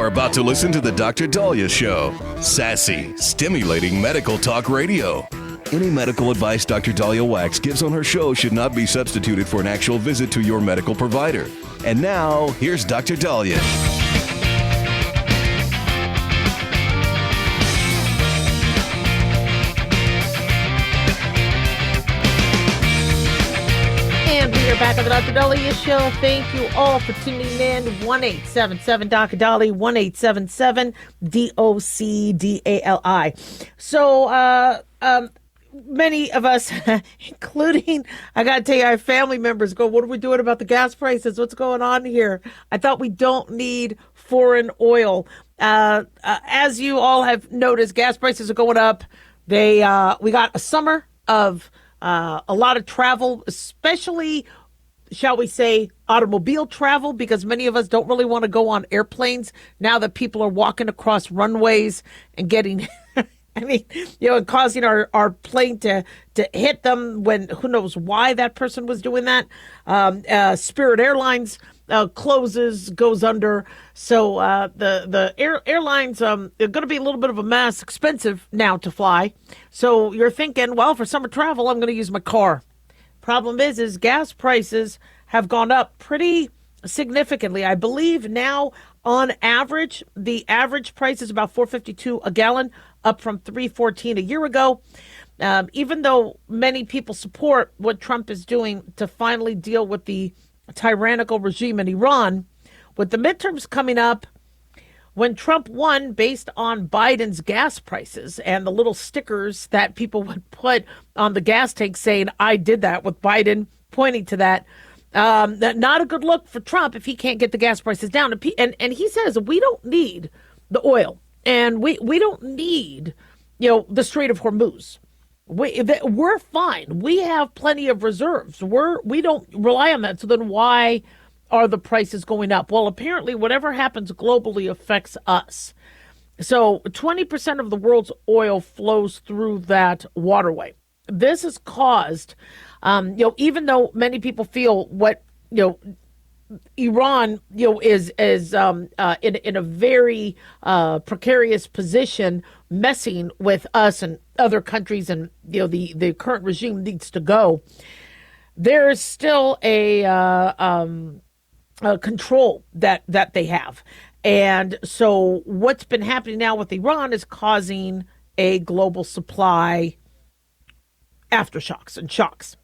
are about to listen to the Dr. Dahlia Show. Sassy, stimulating medical talk radio. Any medical advice Dr. Dahlia Wax gives on her show should not be substituted for an actual visit to your medical provider. And now, here's Dr. Dahlia. And we are back on the Dr. Dahlia Show. Thank you all for tuning in. 1-877 Dr. Dahlia, 1-877-DOCDALI. So, many of us, including, I got to tell you, I have family members go, what are we doing about the gas prices? What's going on here? I thought we don't need foreign oil. As you all have noticed, gas prices are going up. We got a summer of a lot of travel, especially, shall we say, automobile travel, because many of us don't really want to go on airplanes now that people are walking across runways and getting, and causing our plane to hit them when who knows why that person was doing that. Spirit Airlines goes under. So the airlines are going to be a little bit of a mess, expensive now to fly. So you're thinking, well, for summer travel, I'm going to use my car. Problem is gas prices have gone up pretty significantly. I believe now on average, the average price is about $4.52 a gallon, up from $3.14 a year ago. Even though many people support what Trump is doing to finally deal with the tyrannical regime in Iran, with the midterms coming up, when Trump won based on Biden's gas prices and the little stickers that people would put on the gas tank saying, I did that, with Biden pointing to that, not a good look for Trump if he can't get the gas prices down. And he says, we don't need the oil, and we don't need, the Strait of Hormuz. We're fine. We have plenty of reserves. We don't rely on that. So then why are the prices going up? Well, apparently whatever happens globally affects us. So 20% of the world's oil flows through that waterway. This has caused, even though many people feel what, Iran, is in a very precarious position, messing with us and other countries, and the current regime needs to go. There is still a control that they have, and so what's been happening now with Iran is causing a global supply aftershocks and shocks.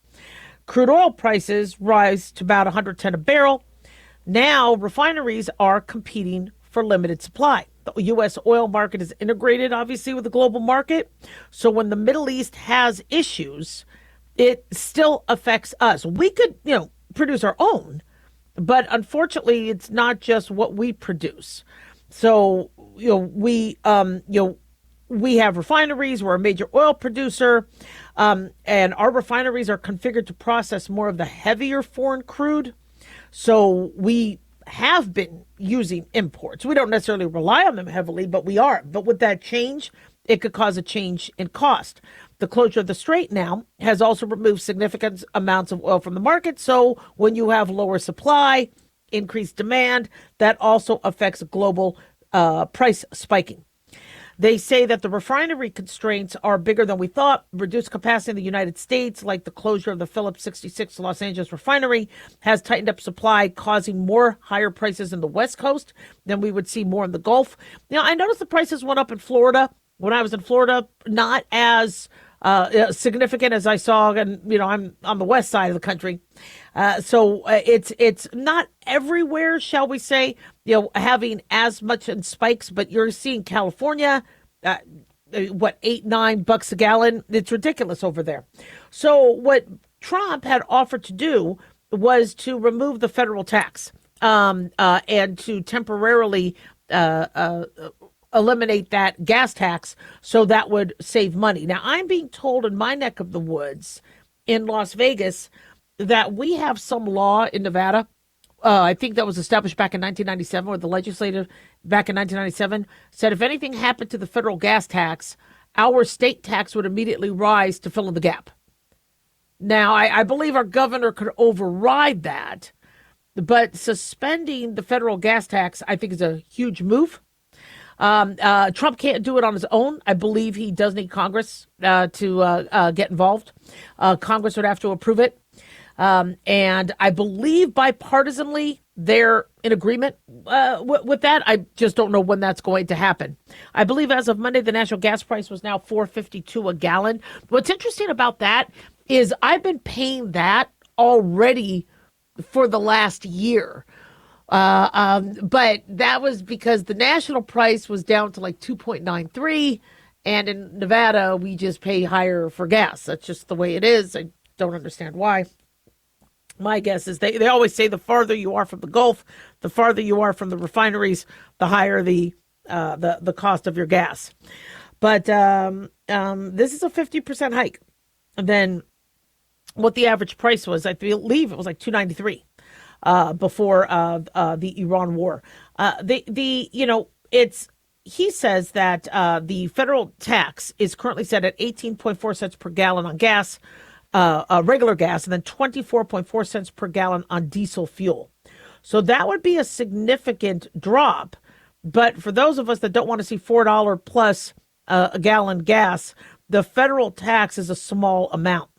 Crude oil prices rise to about $110 a barrel. Now, refineries are competing for limited supply. The U.S. oil market is integrated, obviously, with the global market. So when the Middle East has issues, it still affects us. We could, produce our own, but unfortunately, it's not just what we produce. So, we have refineries. We're a major oil producer, and our refineries are configured to process more of the heavier foreign crude. So we have been using imports. We don't necessarily rely on them heavily, but we are. But with that change, it could cause a change in cost. The closure of the strait now has also removed significant amounts of oil from the market. So when you have lower supply, increased demand, that also affects global price spiking. They say that the refinery constraints are bigger than we thought. Reduced capacity in the United States, like the closure of the Phillips 66 Los Angeles refinery, has tightened up supply, causing more higher prices in the West Coast than we would see more in the Gulf. I noticed the prices went up in Florida. When I was in Florida, not as significant as I saw, and I'm on the west side of the country, so it's not everywhere, shall we say, having as much in spikes. But you're seeing California, $8-9 a gallon. It's ridiculous over there. So what Trump had offered to do was to remove the federal tax and to temporarily eliminate that gas tax, so that would save money. Now, I'm being told in my neck of the woods in Las Vegas that we have some law in Nevada. I think that was established back in 1997, or the legislative back in 1997 said if anything happened to the federal gas tax, our state tax would immediately rise to fill in the gap. Now, I believe our governor could override that, but suspending the federal gas tax, I think, is a huge move. Trump can't do it on his own. I believe he does need Congress to get involved. Congress would have to approve it. And I believe bipartisanly they're in agreement with that. I just don't know when that's going to happen. I believe as of Monday, the national gas price was now $4.52 a gallon. What's interesting about that is I've been paying that already for the last year. But that was because the national price was down to like 2.93. And in Nevada, we just pay higher for gas. That's just the way it is. I don't understand why. My guess is they always say the farther you are from the Gulf, the farther you are from the refineries, the higher the cost of your gas. But this is a 50% hike than what the average price was. I believe it was like $2.93 before the Iran war. He says that the federal tax is currently set at 18.4 cents per gallon on gas. Regular gas, and then 24.4 cents per gallon on diesel fuel. So that would be a significant drop. But for those of us that don't want to see $4 plus a gallon gas, the federal tax is a small amount.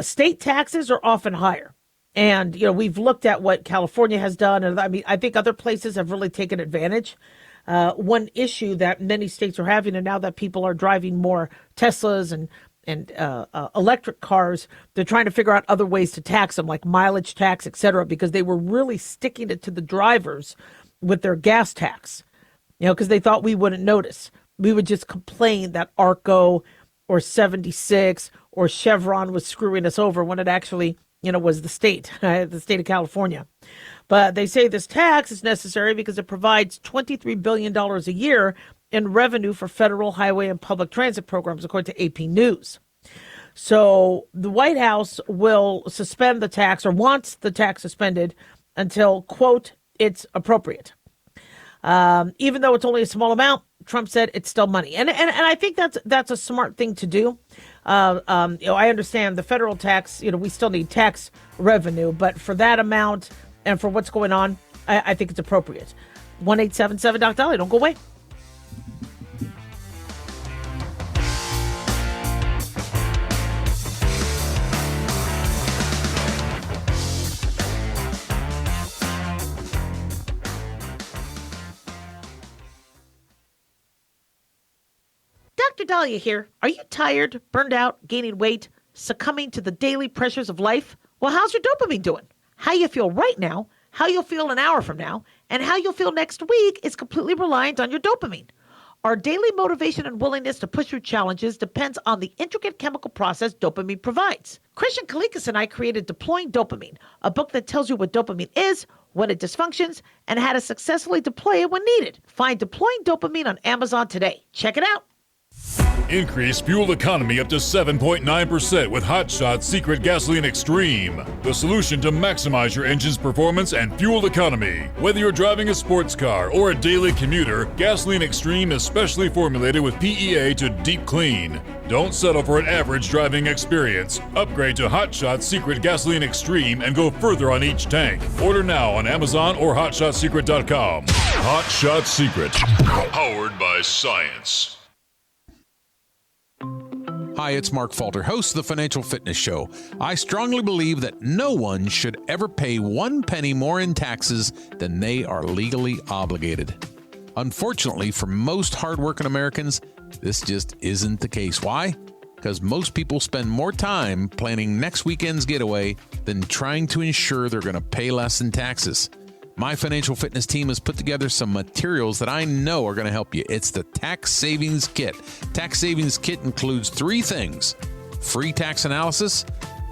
State taxes are often higher. And, we've looked at what California has done. And I think other places have really taken advantage. One issue that many states are having, and now that people are driving more Teslas and electric cars, they're trying to figure out other ways to tax them, like mileage tax, et cetera, because they were really sticking it to the drivers with their gas tax, because they thought we wouldn't notice. We would just complain that ARCO or 76 or Chevron was screwing us over when it actually, was the state of California. But they say this tax is necessary because it provides $23 billion a year in revenue for federal highway and public transit programs, according to AP News. So the White House will suspend the tax, or wants the tax suspended until, quote, it's appropriate. Even though it's only a small amount, Trump said it's still money. And I think that's a smart thing to do. I understand the federal tax, we still need tax revenue, but for that amount and for what's going on, I think it's appropriate. 1-877-DOC-DOLLY. Don't go away. Dr. Dahlia here. Are you tired, burned out, gaining weight, succumbing to the daily pressures of life? Well, how's your dopamine doing? How you feel right now, how you'll feel an hour from now, and how you'll feel next week is completely reliant on your dopamine. Our daily motivation and willingness to push through challenges depends on the intricate chemical process dopamine provides. Christian Kalikas and I created Deploying Dopamine, a book that tells you what dopamine is, when it dysfunctions, and how to successfully deploy it when needed. Find Deploying Dopamine on Amazon today. Check it out. Increase fuel economy up to 7.9% with Hot Shot Secret Gasoline Extreme, the solution to maximize your engine's performance and fuel economy. Whether you're driving a sports car or a daily commuter, Gasoline Extreme is specially formulated with PEA to deep clean. Don't settle for an average driving experience. Upgrade to Hot Shot Secret Gasoline Extreme and go further on each tank. Order now on Amazon or HotShotSecret.com. Hot Shot Secret, powered by science. Hi, it's Mark Falter, host of the Financial Fitness Show. I strongly believe that no one should ever pay 1 penny more in taxes than they are legally obligated. Unfortunately, for most hardworking Americans, this just isn't the case. Why? Because most people spend more time planning next weekend's getaway than trying to ensure they're going to pay less in taxes. My financial fitness team has put together some materials that I know are going to help you. It's the Tax Savings Kit. Tax Savings Kit includes 3 things: free tax analysis,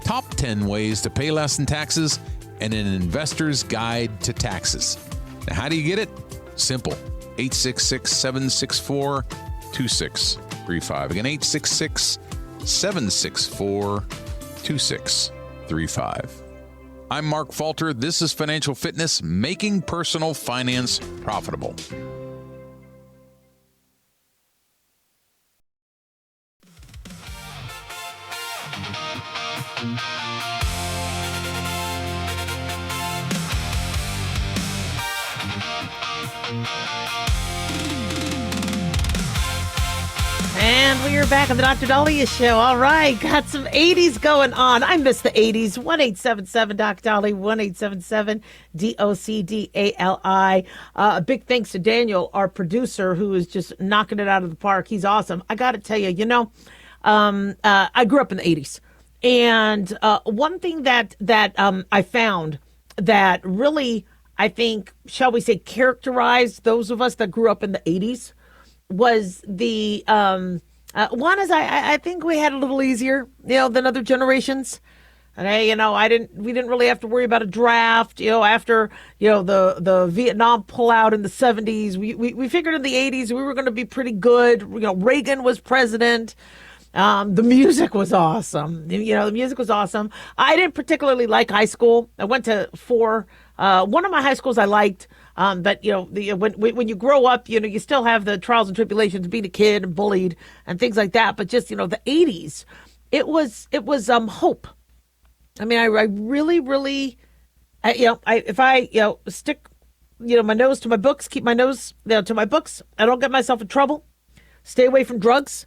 top 10 ways to pay less in taxes, and an investor's guide to taxes. Now, how do you get it? Simple. 866-764-2635. Again, 866-764-2635. I'm Mark Falter. This is Financial Fitness, making personal finance profitable. And we are back on the Dr. Dahlia Show. All right, got some 80s going on. I miss the 80s. 1-877-Doc-Dolly, 1-877-DOCDALI. A big thanks to Daniel, our producer, who is just knocking it out of the park. He's awesome. I got to tell you, I grew up in the 80s. And one thing that I found that really, I think, shall we say, characterized those of us that grew up in the 80s was the one is I think we had a little easier, than other generations. And we didn't really have to worry about a draft, after, the Vietnam pullout in the 70s. We figured in the 80s we were going to be pretty good. Reagan was president. The music was awesome. The music was awesome. I didn't particularly like high school. I went to 4. One of my high schools I liked. But when you grow up, you still have the trials and tribulations, being a kid and bullied and things like that. But just, the 80s, it was hope. I mean, I really, really, if I stick, my nose to my books, keep my nose to my books, I don't get myself in trouble. Stay away from drugs.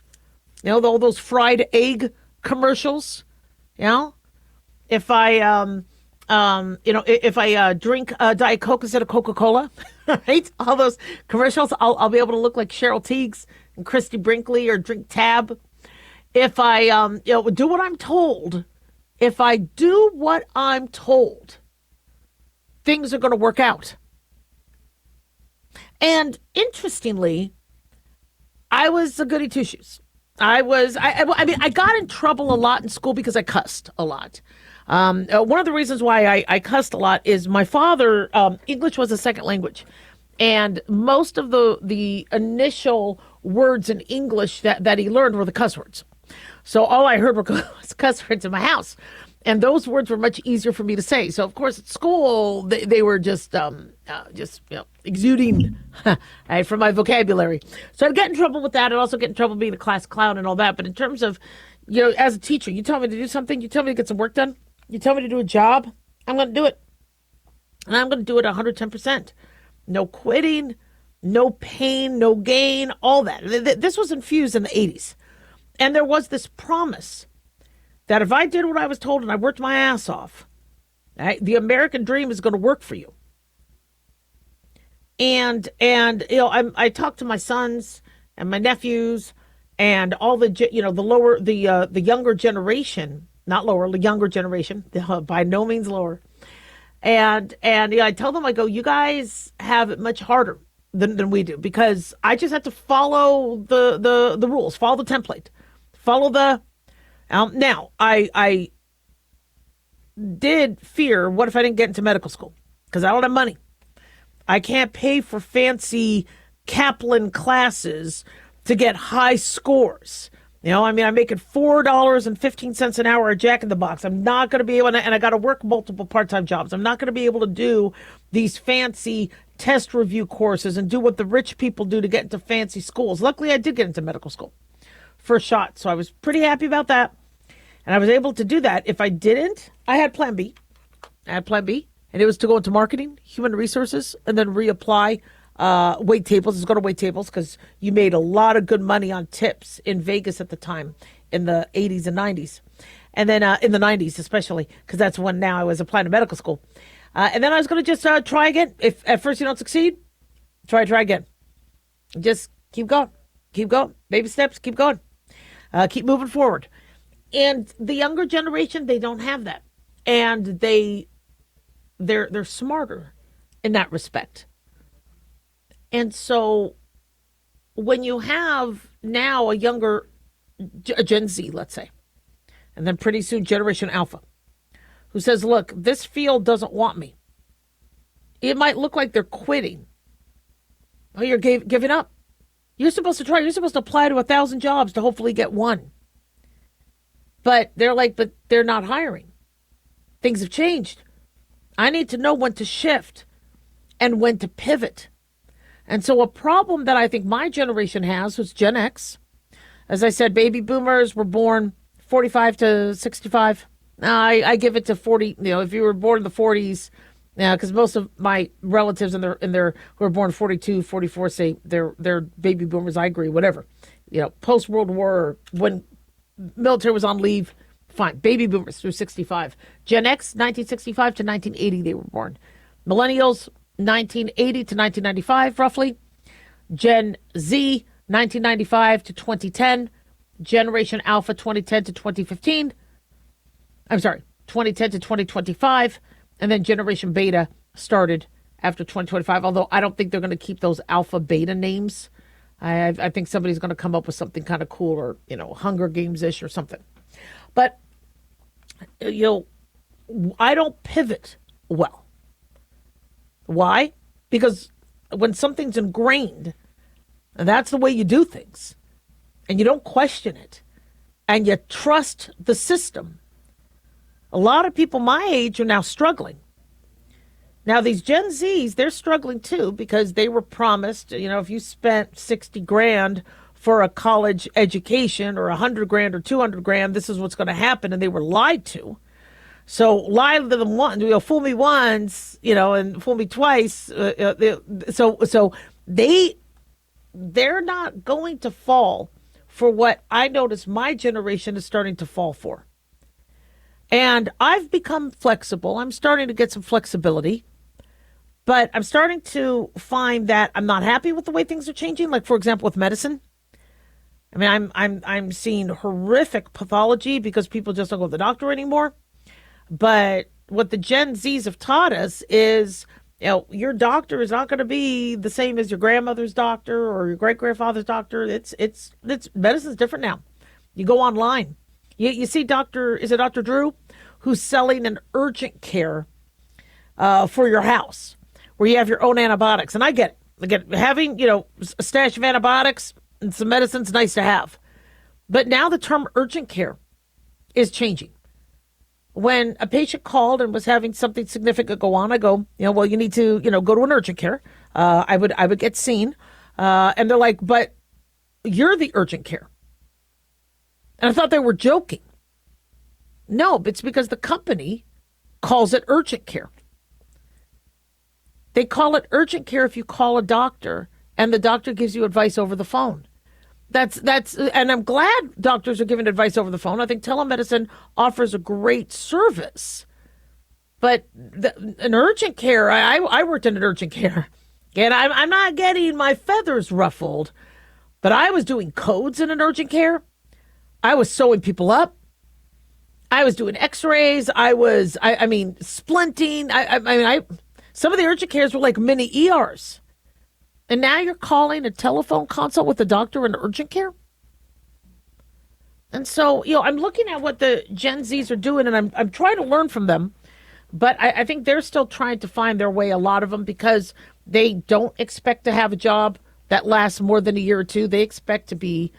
All those fried egg commercials. If I if I drink Diet Coke instead of Coca-Cola, right? All those commercials, I'll be able to look like Cheryl Tiegs and Christy Brinkley, or drink Tab. If I do what I'm told, things are going to work out. And interestingly, I was a goody two shoes. I got in trouble a lot in school because I cussed a lot. One of the reasons why I cussed a lot is my father, English was a second language. And most of the initial words in English that he learned were the cuss words. So all I heard was cuss words in my house. And those words were much easier for me to say. So, of course, at school, they were just exuding from my vocabulary. So I'd get in trouble with that. I'd also get in trouble being a class clown and all that. But in terms of, as a teacher, you tell me to do something, you tell me to get some work done, you tell me to do a job, I'm going to do it. And I'm going to do it 110%. No quitting, no pain, no gain, all that. This was infused in the 80s. And there was this promise that if I did what I was told and I worked my ass off, right, the American dream is going to work for you. And I talked to my sons and my nephews and all the the younger generation, not lower, the younger generation, by no means lower. And I tell them, I go, you guys have it much harder than we do, because I just have to follow the rules, follow the template, follow the. Now, I did fear, what if I didn't get into medical school? Because I don't have money. I can't pay for fancy Kaplan classes to get high scores. I'm making $4.15 an hour at Jack in the Box. I'm not going to be able to, and I got to work multiple part-time jobs. I'm not going to be able to do these fancy test review courses and do what the rich people do to get into fancy schools. Luckily, I did get into medical school. First shot. So I was pretty happy about that. And I was able to do that. If I didn't, I had plan B. And it was to go into marketing, human resources, and then reapply wait tables. Let's go to wait tables, because you made a lot of good money on tips in Vegas at the time, in the 80s and 90s. And then in the 90s especially, because that's when now I was applying to medical school. And then I was going to just try again. If at first you don't succeed, try again. Just keep going. Baby steps, keep going. Keep moving forward. And the younger generation, they don't have that. And they're smarter in that respect. And so when you have now a younger Gen Z, let's say, and then pretty soon Generation Alpha, who says, look, this field doesn't want me. It might look like they're quitting. Oh, you're giving up. You're supposed to try. You're supposed to apply to 1,000 jobs to hopefully get one. But they're not hiring. Things have changed. I need to know when to shift and when to pivot. And so a problem that I think my generation has was Gen X. As I said, baby boomers were born 45 to 65. I give it to 40. If you were born in the 40s, because most of my relatives in their who were born 42, 44 say they're baby boomers. I agree, whatever. post-World War, when military was on leave, fine. Baby boomers through 65. Gen X, 1965 to 1980, they were born. Millennials, 1980 to 1995, roughly. Gen Z, 1995 to 2010. Generation Alpha, 2010 to 2015. I'm sorry, 2010 to 2025. And then Generation Beta started after 2025, although I don't think they're going to keep those Alpha Beta names. I think somebody's going to come up with something kind of cool, or, Hunger Games-ish or something. But, I don't pivot well. Why? Because when something's ingrained, that's the way you do things, and you don't question it, and you trust the system. A lot of people my age are now struggling. Now, these Gen Zs, they're struggling too, because they were promised, if you spent 60 grand for a college education, or 100 grand or 200 grand, this is what's going to happen. And they were lied to. So lie to them once, fool me once, and fool me twice. So they're not going to fall for what I notice my generation is starting to fall for. And I've become flexible. I'm starting to get some flexibility. But I'm starting to find that I'm not happy with the way things are changing. Like, for example, with medicine. I mean, I'm seeing horrific pathology because people just don't go to the doctor anymore. But what the Gen Zs have taught us is, your doctor is not going to be the same as your grandmother's doctor or your great grandfather's doctor. It's medicine's different now. You go online. You see is it Dr. Drew, who's selling an urgent care for your house, where you have your own antibiotics. And I get it. Having, a stash of antibiotics and some medicine's nice to have. But now the term urgent care is changing. When a patient called and was having something significant go on, I go, well, you need to, go to an urgent care. I would get seen. And they're like, but you're the urgent care. And I thought they were joking. No, it's because the company calls it urgent care. They call it urgent care if you call a doctor and the doctor gives you advice over the phone. And I'm glad doctors are giving advice over the phone. I think telemedicine offers a great service. But an urgent care, I worked in an urgent care, and I'm not getting my feathers ruffled, but I was doing codes in an urgent care. I was sewing people up. I was doing x-rays. I mean, splinting. Some of the urgent cares were like mini ERs. And now you're calling a telephone consult with a doctor in urgent care? And so, I'm looking at what the Gen Zs are doing, and I'm trying to learn from them. But I think they're still trying to find their way, a lot of them, because they don't expect to have a job that lasts more than a year or two. They expect to be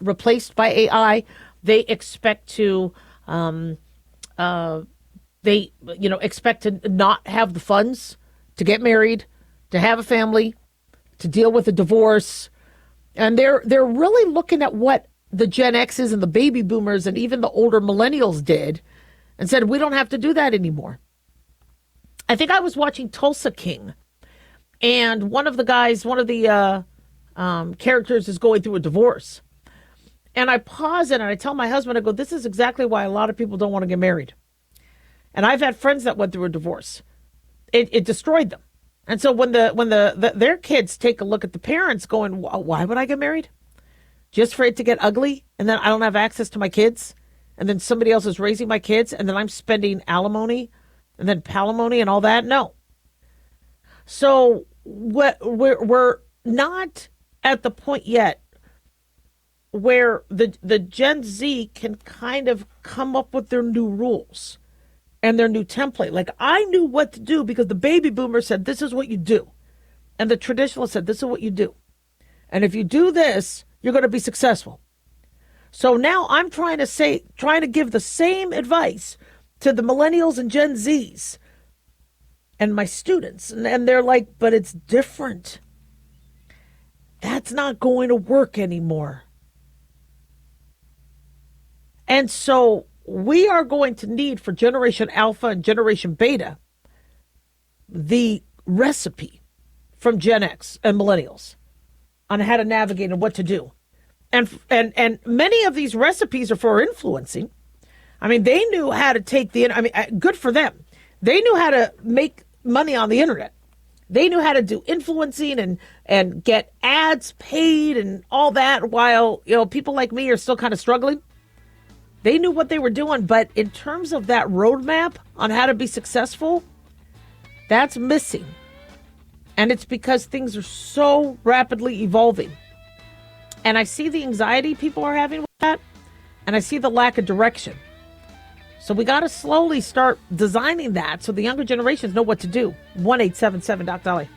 replaced by AI. They expect to expect to not have the funds to get married, to have a family, to deal with a divorce. And they're really looking at what the Gen X's and the baby boomers and even the older millennials did and said, we don't have to do that anymore. I think I was watching Tulsa King, and one of the characters is going through a divorce. And I pause it and I tell my husband, I go, this is exactly why a lot of people don't want to get married. And I've had friends that went through a divorce. It destroyed them. And so when their kids take a look at the parents going, why would I get married? Just for it to get ugly? And then I don't have access to my kids? And then somebody else is raising my kids? And then I'm spending alimony and then palimony and all that? No. So we're not at the point yet where the Gen Z can kind of come up with their new rules and their new template. Like, I knew what to do because the baby boomer said, this is what you do. And the traditionalist said, this is what you do. And if you do this, you're going to be successful. So now I'm trying to give the same advice to the millennials and Gen Zs and my students. And they're like, but it's different. That's not going to work anymore. And so we are going to need, for Generation Alpha and Generation Beta, the recipe from Gen X and millennials on how to navigate and what to do. And many of these recipes are for influencing. I mean, they knew how to take good for them. They knew how to make money on the internet. They knew how to do influencing and get ads paid and all that while, people like me are still kind of struggling. They knew what they were doing, but in terms of that roadmap on how to be successful, that's missing. And it's because things are so rapidly evolving. And I see the anxiety people are having with that, and I see the lack of direction. So we got to slowly start designing that so the younger generations know what to do. 1-877-Doc-Dolly.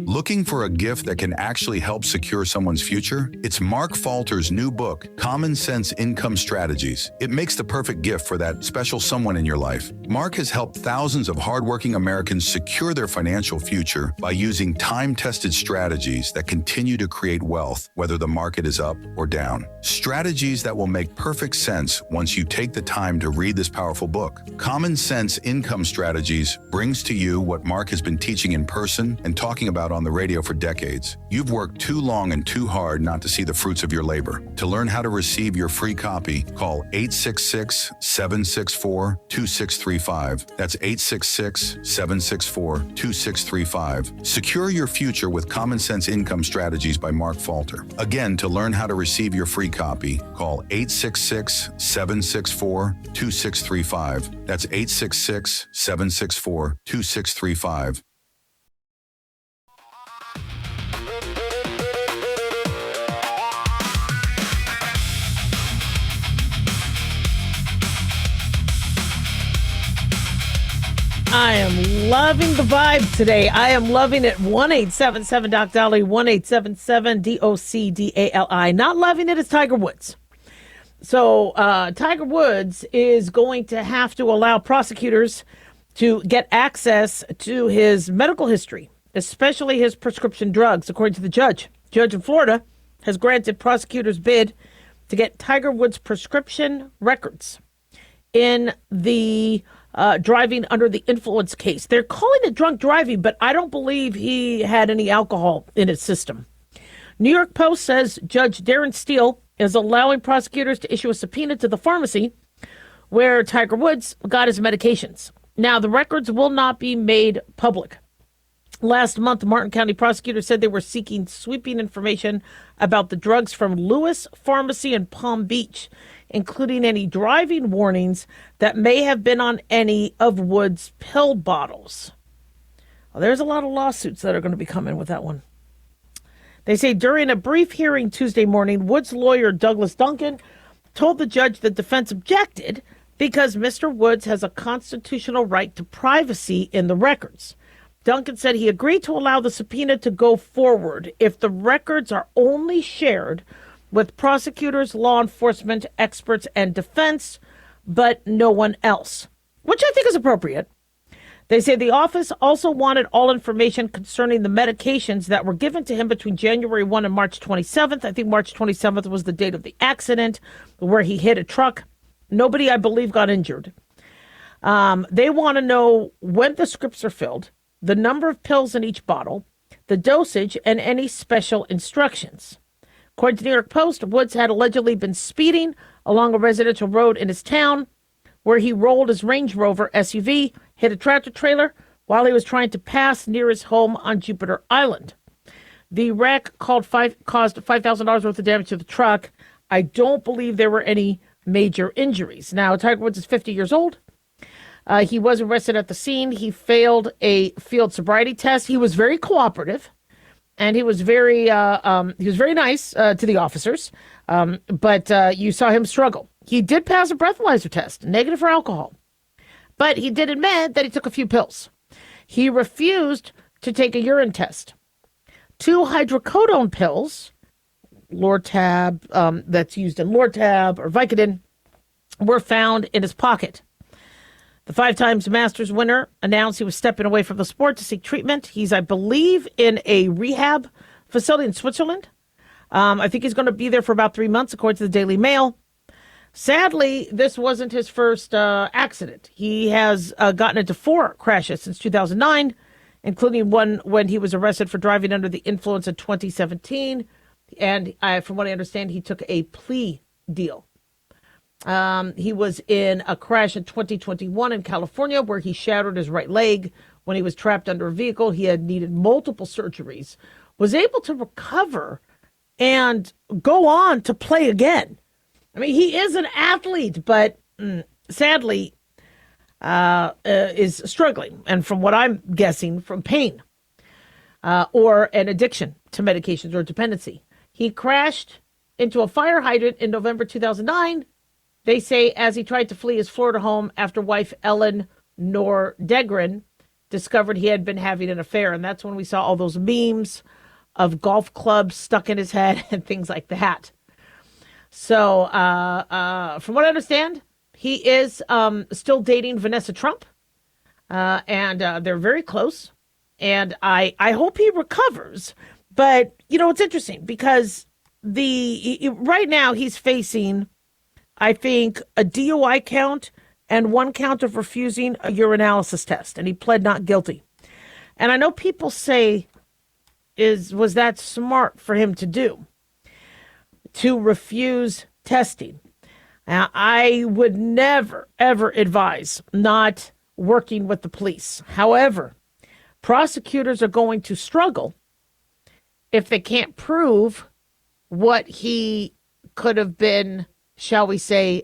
Looking for a gift that can actually help secure someone's future? It's Mark Falter's new book, Common Sense Income Strategies. It makes the perfect gift for that special someone in your life. Mark has helped thousands of hardworking Americans secure their financial future by using time-tested strategies that continue to create wealth, whether the market is up or down. Strategies that will make perfect sense once you take the time to read this powerful book. Common Sense Income Strategies brings to you what Mark has been teaching in person and talking about on the radio for decades. You've worked too long and too hard not to see the fruits of your labor. To learn how to receive your free copy, call 866-764-2635. That's 866-764-2635. Secure your future with Common Sense Income Strategies by Mark Falter. Again, to learn how to receive your free copy, call 866-764-2635. That's 866-764-2635. I am loving the vibe today. I am loving it. 1-877-Doc-Dolly, 1-877-DOC-DALI. Not loving it is Tiger Woods. So Tiger Woods is going to have to allow prosecutors to get access to his medical history, especially his prescription drugs, according to the judge. Judge in Florida has granted prosecutors bid to get Tiger Woods' prescription records in the driving under the influence case. They're calling it drunk driving, but I don't believe he had any alcohol in his system. New York Post says Judge Darren Steele is allowing prosecutors to issue a subpoena to the pharmacy where Tiger Woods got his medications. Now, the records will not be made public. Last month, Martin County prosecutors said they were seeking sweeping information about the drugs from Lewis Pharmacy in Palm Beach, including any driving warnings that may have been on any of Woods' pill bottles. Well, there's a lot of lawsuits that are going to be coming with that one. They say during a brief hearing Tuesday morning, Woods' lawyer Douglas Duncan told the judge the defense objected because Mr. Woods has a constitutional right to privacy in the records. Duncan said he agreed to allow the subpoena to go forward if the records are only shared with prosecutors, law enforcement, experts, and defense, but no one else, which I think is appropriate. They say the office also wanted all information concerning the medications that were given to him between January 1 and March 27th. I think March 27th was the date of the accident where he hit a truck. Nobody, I believe, got injured. They want to know when the scripts are filled, the number of pills in each bottle, the dosage, and any special instructions. According to the New York Post, Woods had allegedly been speeding along a residential road in his town where he rolled his Range Rover SUV, hit a tractor trailer while he was trying to pass near his home on Jupiter Island. The wreck caused $5,000 worth of damage to the truck. I don't believe there were any major injuries. Now, Tiger Woods is 50 years old. He was arrested at the scene. He failed a field sobriety test. He was very cooperative. And he was very nice to the officers, but you saw him struggle. He did pass a breathalyzer test, negative for alcohol, but he did admit that he took a few pills. He refused to take a urine test. 2 hydrocodone pills, Lortab, that's used in Lortab or Vicodin, were found in his pocket. The 5-time Masters winner announced he was stepping away from the sport to seek treatment. He's, I believe, in a rehab facility in Switzerland. I think he's going to be there for about 3 months, according to the Daily Mail. Sadly, this wasn't his first accident. He has gotten into 4 crashes since 2009, including one when he was arrested for driving under the influence in 2017. And from what I understand, he took a plea deal. He was in a crash in 2021 in California where he shattered his right leg when he was trapped under a vehicle. He had needed multiple surgeries, was able to recover and go on to play again. I mean, he is an athlete, but sadly is struggling. And from what I'm guessing, from pain or an addiction to medications or dependency. He crashed into a fire hydrant in November 2009. They say as he tried to flee his Florida home after wife Ellen Nordegren discovered he had been having an affair. And that's when we saw all those memes of golf clubs stuck in his head and things like that. So from what I understand, he is still dating Vanessa Trump. And they're very close. And I hope he recovers. But, it's interesting because right now he's facing, I think, a DUI count and 1 count of refusing a urinalysis test. And he pled not guilty. And I know people say, was that smart for him to do? To refuse testing? Now, I would never, ever advise not working with the police. However, prosecutors are going to struggle if they can't prove what he could have been, shall we say,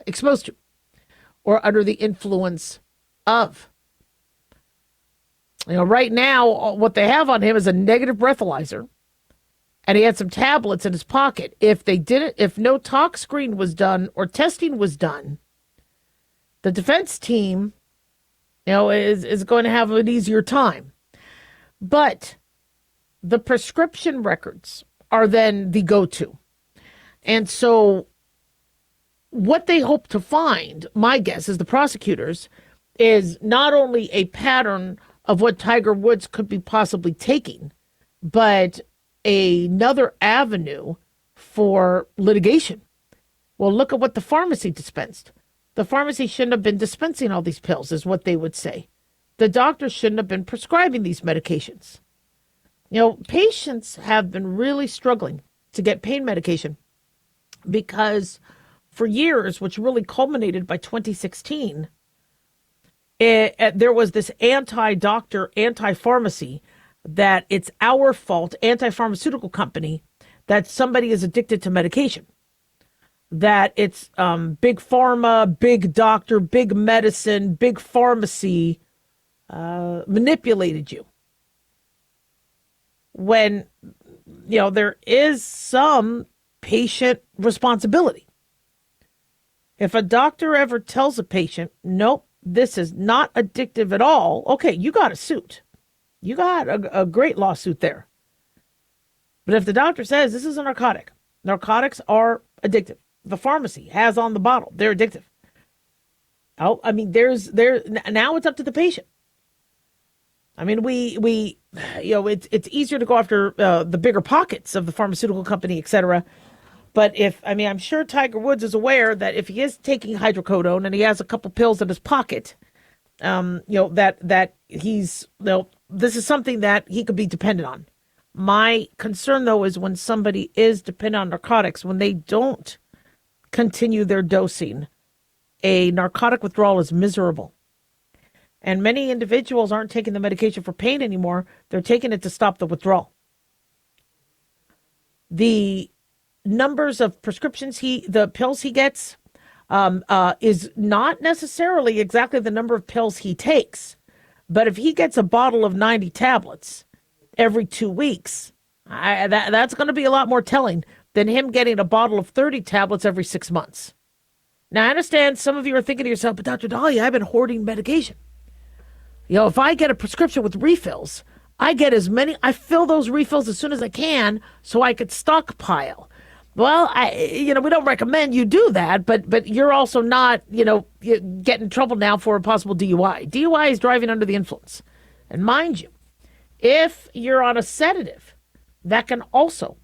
exposed to or under the influence of. Right now, what they have on him is a negative breathalyzer, and he had some tablets in his pocket. If no tox screen was done or testing was done, the defense team, is going to have an easier time. But the prescription records are then the go-to. And so what they hope to find, my guess is the prosecutors, is not only a pattern of what Tiger Woods could be possibly taking, but another avenue for litigation. Well, look at what the pharmacy dispensed. The pharmacy shouldn't have been dispensing all these pills, is what they would say. The doctors shouldn't have been prescribing these medications. Patients have been really struggling to get pain medication because for years, which really culminated by 2016, there was this anti-doctor, anti-pharmacy, that it's our fault, anti-pharmaceutical company, that somebody is addicted to medication. That it's big pharma, big doctor, big medicine, big pharmacy manipulated you. When, there is some patient responsibility. If a doctor ever tells a patient, nope, this is not addictive at all, okay, you got a suit. You got a great lawsuit there. But if the doctor says this is a narcotic, narcotics are addictive. The pharmacy has on the bottle, they're addictive. Oh, I mean, now it's up to the patient. I mean, it's easier to go after the bigger pockets of the pharmaceutical company, et cetera. But I'm sure Tiger Woods is aware that if he is taking hydrocodone and he has a couple pills in his pocket, that he's, this is something that he could be dependent on. My concern, though, is when somebody is dependent on narcotics, when they don't continue their dosing, a narcotic withdrawal is miserable. And many individuals aren't taking the medication for pain anymore. They're taking it to stop the withdrawal. The numbers of prescriptions the pills he gets is not necessarily exactly the number of pills he takes. But if he gets a bottle of 90 tablets every 2 weeks, that's going to be a lot more telling than him getting a bottle of 30 tablets every 6 months. Now, I understand some of you are thinking to yourself, but Dr. Dahlia, I've been hoarding medication. If I get a prescription with refills, I fill those refills as soon as I can so I could stockpile. Well, we don't recommend you do that, but you're also not, get in trouble now for a possible DUI. DUI is driving under the influence. And mind you, if you're on a sedative, that can also,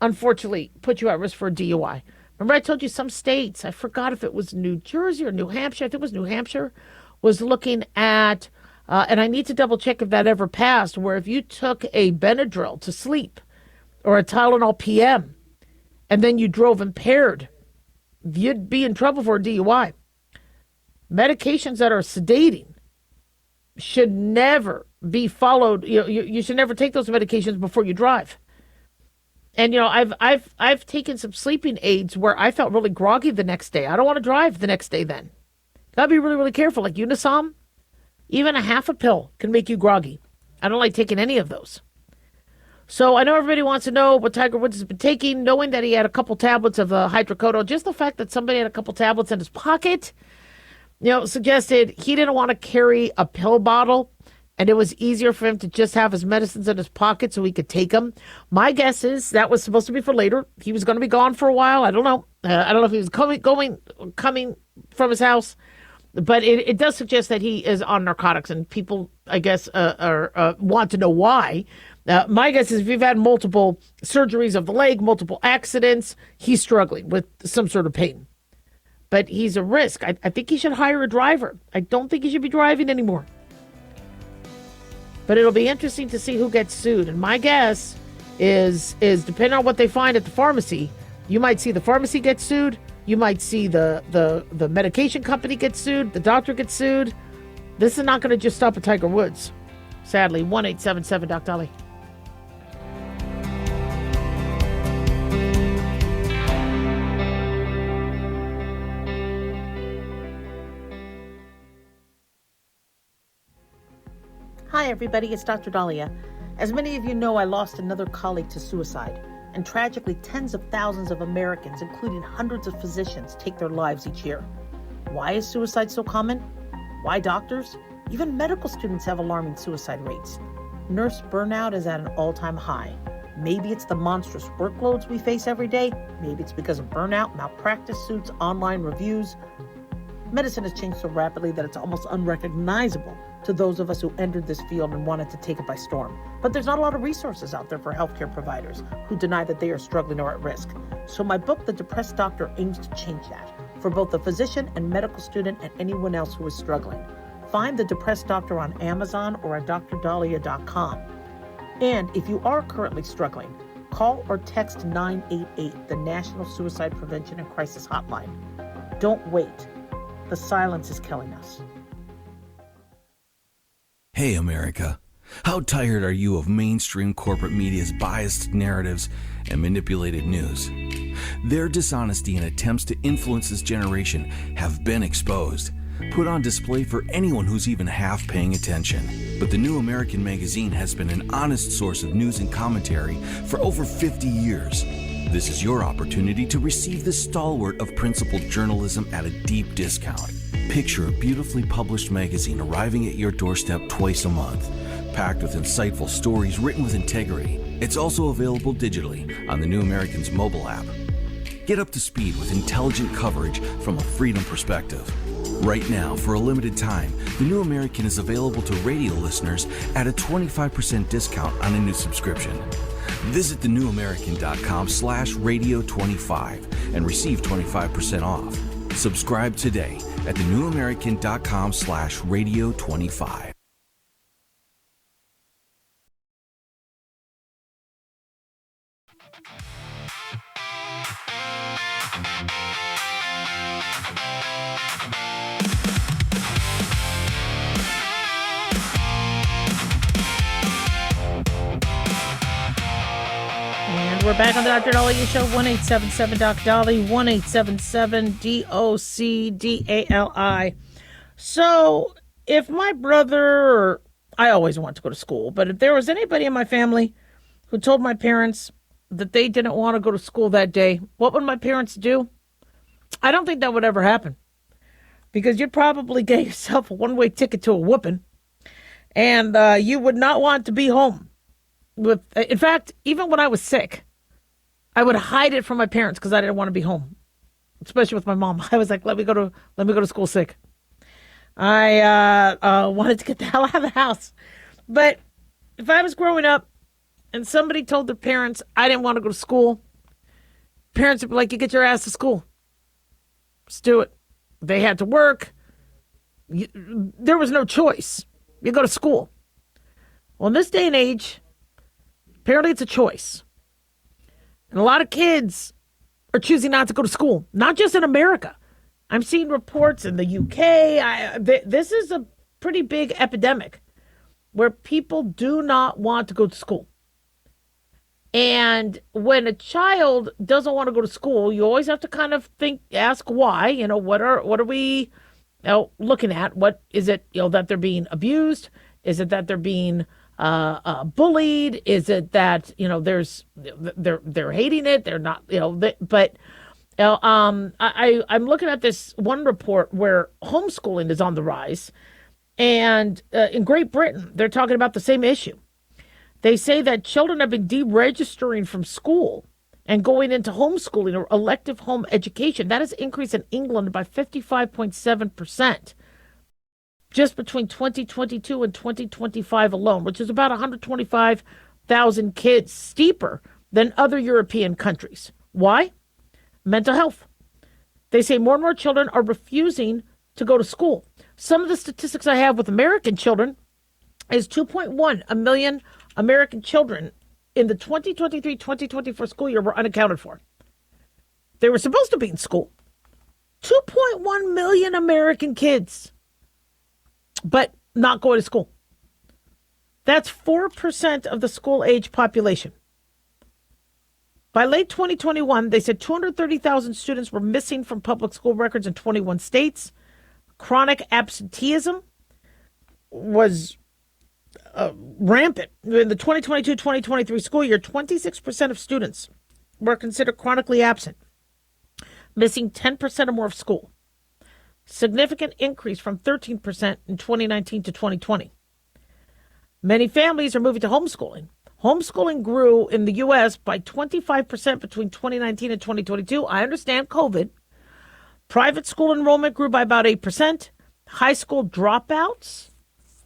unfortunately, put you at risk for a DUI. Remember I told you some states, I forgot if it was New Jersey or New Hampshire, I think it was New Hampshire, was looking at, and I need to double check if that ever passed, where if you took a Benadryl to sleep or a Tylenol PM and then you drove impaired, you'd be in trouble for a DUI. Medications that are sedating should never be followed. You should never take those medications before you drive. And I've taken some sleeping aids where I felt really groggy the next day. I don't want to drive the next day then. Gotta be really, really careful. Like Unisom, even a half a pill can make you groggy. I don't like taking any of those. So I know everybody wants to know what Tiger Woods has been taking, knowing that he had a couple tablets of hydrocodone. Just the fact that somebody had a couple tablets in his pocket, suggested he didn't want to carry a pill bottle, and it was easier for him to just have his medicines in his pocket so he could take them. My guess is that was supposed to be for later. He was going to be gone for a while. I don't know. I don't know if he was coming from his house, but it does suggest that he is on narcotics, and people, I guess, want to know why. My guess is if you've had multiple surgeries of the leg, multiple accidents, he's struggling with some sort of pain. But he's a risk. I think he should hire a driver. I don't think he should be driving anymore. But it'll be interesting to see who gets sued. And my guess is depending on what they find at the pharmacy, you might see the pharmacy get sued. You might see the medication company get sued. The doctor gets sued. This is not going to just stop at Tiger Woods. Sadly, 1-877-DOC-DOLLY. Hi, everybody. It's Dr. Dahlia. As many of you know, I lost another colleague to suicide. And tragically, tens of thousands of Americans, including hundreds of physicians, take their lives each year. Why is suicide so common? Why doctors? Even medical students have alarming suicide rates. Nurse burnout is at an all-time high. Maybe it's the monstrous workloads we face every day. Maybe it's because of burnout, malpractice suits, online reviews. Medicine has changed so rapidly that it's almost unrecognizable to those of us who entered this field and wanted to take it by storm. But there's not a lot of resources out there for healthcare providers who deny that they are struggling or at risk. So my book, The Depressed Doctor, aims to change that for both the physician and medical student and anyone else who is struggling. Find The Depressed Doctor on Amazon or at drdahlia.com. And if you are currently struggling, call or text 988, the National Suicide Prevention and Crisis Hotline. Don't wait. The silence is killing us. Hey, America. How tired are you of mainstream corporate media's biased narratives and manipulated news? Their dishonesty and attempts to influence this generation have been exposed, put on display for anyone who's even half paying attention. But the New American Magazine has been an honest source of news and commentary for over 50 years. This is your opportunity to receive the stalwart of principled journalism at a deep discount. Picture a beautifully published magazine arriving at your doorstep twice a month, packed with insightful stories written with integrity. It's also available digitally on the New American's mobile app. Get up to speed with intelligent coverage from a freedom perspective. Right now, for a limited time, the New American is available to radio listeners at a 25% discount on a new subscription. Visit thenewamerican.com/radio25 and receive 25% off. Subscribe today at thenewamerican.com/radio25. We're back on the Dr. Dahlia Show, 1-877-DOC-DOLLY, 1-877-DOC-DALI. So, if my brother, I always wanted to go to school, but if there was anybody in my family who told my parents that they didn't want to go to school that day, what would my parents do? I don't think that would ever happen, because you'd probably get yourself a one-way ticket to a whooping, and you would not want to be home. In fact, even when I was sick, I would hide it from my parents because I didn't want to be home, especially with my mom. I was like, let me go to school sick. I wanted to get the hell out of the house. But if I was growing up and somebody told their parents I didn't want to go to school, parents would be like, you get your ass to school. Let's do it. They had to work. There was no choice. You go to school. Well, in this day and age, apparently it's a choice. And a lot of kids are choosing not to go to school, not just in America. I'm seeing reports in the UK. This is a pretty big epidemic where people do not want to go to school. And when a child doesn't want to go to school, you always have to kind of ask why. What are we looking at? What is it, that they're being abused? Is it that they're being bullied? Is it that, they're hating it? They're not, I'm looking at this one report where homeschooling is on the rise. And in Great Britain, they're talking about the same issue. They say that children have been deregistering from school and going into homeschooling or elective home education. That has increased in England by 55.7% just between 2022 and 2025 alone, which is about 125,000 kids, steeper than other European countries. Why? Mental health. They say more and more children are refusing to go to school. Some of the statistics I have with American children is 2.1 million American children in the 2023-2024 school year were unaccounted for. They were supposed to be in school. 2.1 million American kids, but not going to school. That's 4% of the school-age population. By late 2021, they said 230,000 students were missing from public school records in 21 states. Chronic absenteeism was rampant. In the 2022-2023 school year, 26% of students were considered chronically absent, missing 10% or more of school. Significant increase from 13% in 2019 to 2020. Many families are moving to homeschooling. Homeschooling grew in the U.S. by 25% between 2019 and 2022. I understand COVID. Private school enrollment grew by about 8%. High school dropouts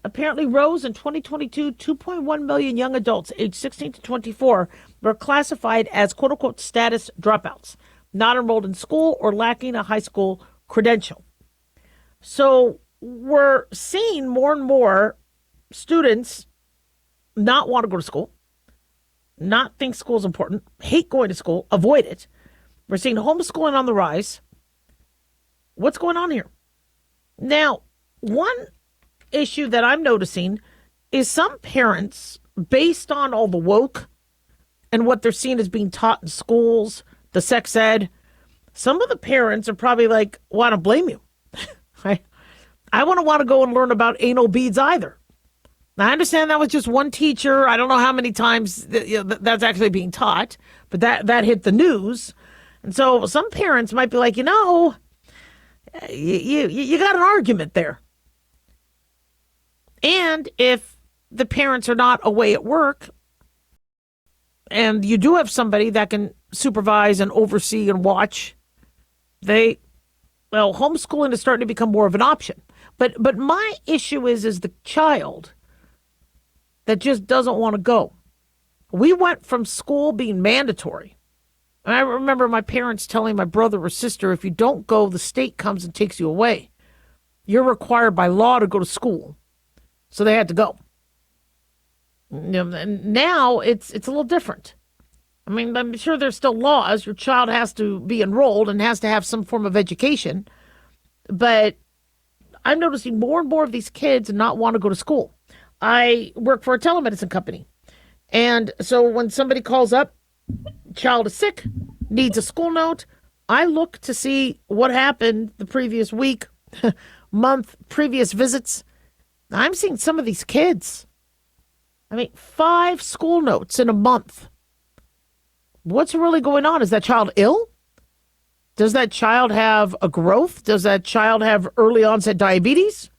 apparently rose in 2022. 2.1 million young adults aged 16 to 24 were classified as quote-unquote status dropouts, not enrolled in school or lacking a high school credential. So we're seeing more and more students not want to go to school, not think school is important, hate going to school, avoid it. We're seeing homeschooling on the rise. What's going on here? Now, one issue that I'm noticing is some parents, based on all the woke and what they're seeing as being taught in schools, the sex ed, some of the parents are probably like, well, I don't blame you. I wouldn't want to go and learn about anal beads either. Now, I understand that was just one teacher. I don't know how many times that's actually being taught, but that hit the news. And so some parents might be like, you got an argument there. And if the parents are not away at work and you do have somebody that can supervise and oversee and watch, homeschooling is starting to become more of an option. But my issue is the child that just doesn't want to go. We went from school being mandatory. And I remember my parents telling my brother or sister, if you don't go, the state comes and takes you away. You're required by law to go to school. So they had to go. And now it's a little different. I mean, I'm sure there's still laws. Your child has to be enrolled and has to have some form of education. But I'm noticing more and more of these kids not want to go to school. I work for a telemedicine company. And so when somebody calls up, child is sick, needs a school note, I look to see what happened the previous week, month, previous visits. I'm seeing some of these kids. 5 school notes in a month. What's really going on? Is that child ill? Does that child have a growth? Does that child have early onset diabetes?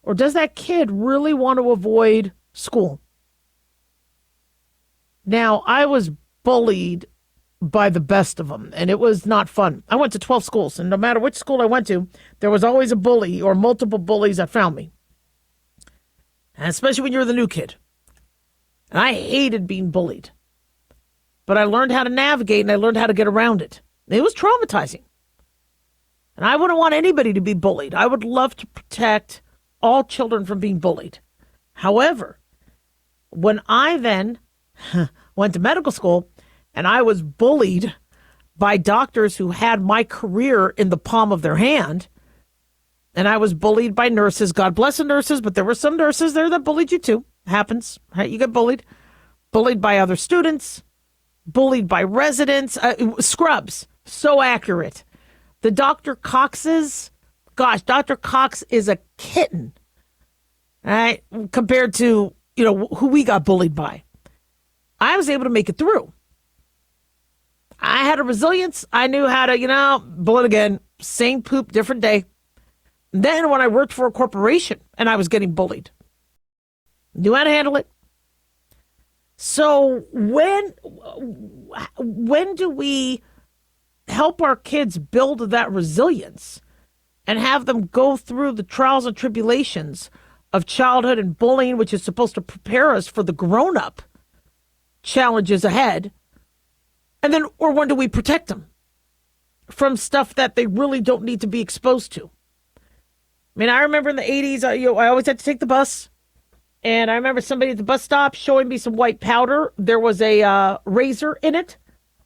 Or does that kid really want to avoid school? Now, I was bullied by the best of them, and it was not fun. I went to 12 schools, and no matter which school I went to, there was always a bully or multiple bullies that found me. And especially when you're the new kid. And I hated being bullied. but I learned how to navigate and I learned how to get around it. It was traumatizing. And I wouldn't want anybody to be bullied. I would love to protect all children from being bullied. However, when I then went to medical school and I was bullied by doctors who had my career in the palm of their hand, and I was bullied by nurses, God bless the nurses, but there were some nurses there that bullied you too. Happens, right? You get bullied. Bullied by other students, bullied by residents, scrubs. So accurate. The Dr. Coxes, gosh, Dr. Cox is a kitten, right? Compared to, who we got bullied by. I was able to make it through. I had a resilience. I knew how to, bullet again, same poop, different day. Then when I worked for a corporation and I was getting bullied, knew how to handle it. So when do we help our kids build that resilience and have them go through the trials and tribulations of childhood and bullying, which is supposed to prepare us for the grown-up challenges ahead? And then, or when do we protect them from stuff that they really don't need to be exposed to? I mean, I remember in the 80s, I always had to take the bus. And I remember somebody at the bus stop showing me some white powder. There was a razor in it.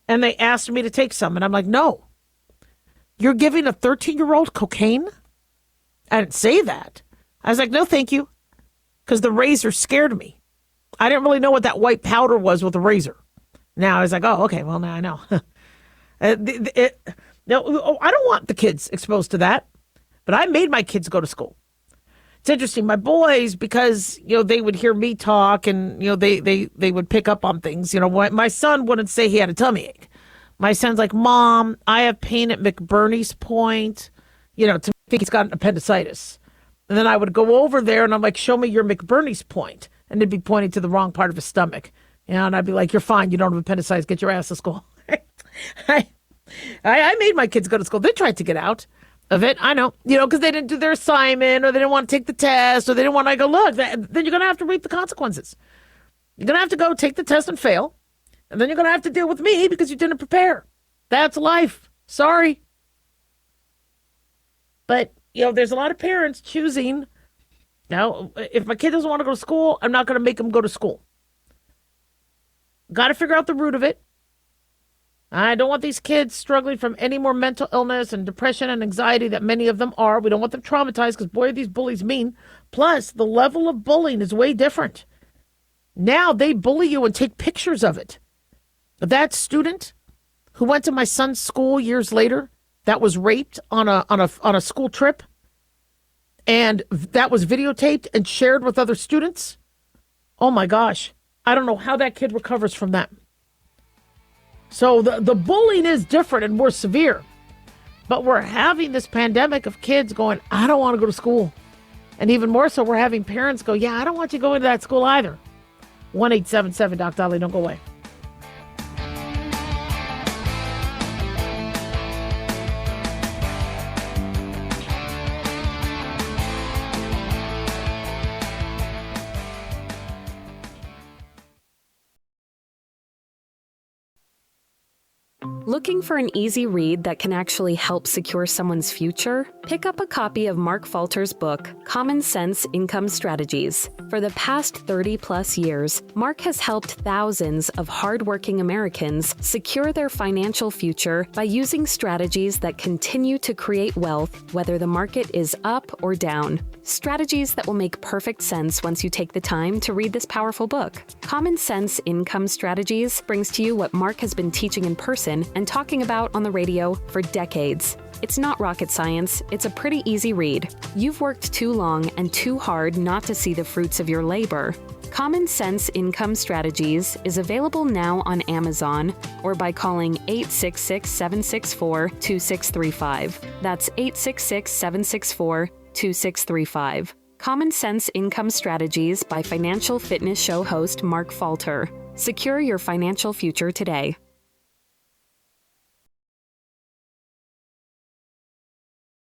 And they asked me to take some. And I'm like, no. You're giving a 13-year-old cocaine? I didn't say that. I was like, no, thank you. Because the razor scared me. I didn't really know what that white powder was with a razor. Now I was like, oh, okay, well, now I know. No, I don't want the kids exposed to that. But I made my kids go to school. It's interesting. My boys, because, they would hear me talk and, they would pick up on things. My son wouldn't say he had a tummy ache. My son's like, Mom, I have pain at McBurney's point, to think he's got appendicitis. And then I would go over there and I'm like, show me your McBurney's point. And they'd be pointing to the wrong part of his stomach. And I'd be like, you're fine. You don't have appendicitis. Get your ass to school. I made my kids go to school. They tried to get out of it. I know, because they didn't do their assignment or they didn't want to take the test or they didn't want to go, look, then you're going to have to reap the consequences. You're going to have to go take the test and fail. And then you're going to have to deal with me because you didn't prepare. That's life. Sorry. But, there's a lot of parents choosing. Now, if my kid doesn't want to go to school, I'm not going to make him go to school. Got to figure out the root of it. I don't want these kids struggling from any more mental illness and depression and anxiety that many of them are. We don't want them traumatized because, boy, are these bullies mean. Plus, the level of bullying is way different. Now they bully you and take pictures of it. That student who went to my son's school years later that was raped on a school trip and that was videotaped and shared with other students. Oh, my gosh. I don't know how that kid recovers from that. So the bullying is different and more severe. But we're having this pandemic of kids going, I don't want to go to school. And even more so, we're having parents go, yeah, I don't want you going to that school either. 1-877-DOC-DOLLY. Don't go away. Looking for an easy read that can actually help secure someone's future? Pick up a copy of Mark Falter's book, Common Sense Income Strategies. For the past 30-plus years, Mark has helped thousands of hardworking Americans secure their financial future by using strategies that continue to create wealth, whether the market is up or down. Strategies that will make perfect sense once you take the time to read this powerful book. Common Sense Income Strategies brings to you what Mark has been teaching in person and talking about on the radio for decades. It's not rocket science, it's a pretty easy read. You've worked too long and too hard not to see the fruits of your labor. Common Sense Income Strategies is available now on Amazon or by calling 866-764-2635. That's 866-764-2635. Common Sense Income Strategies by Financial Fitness Show host Mark Falter. Secure your financial future today.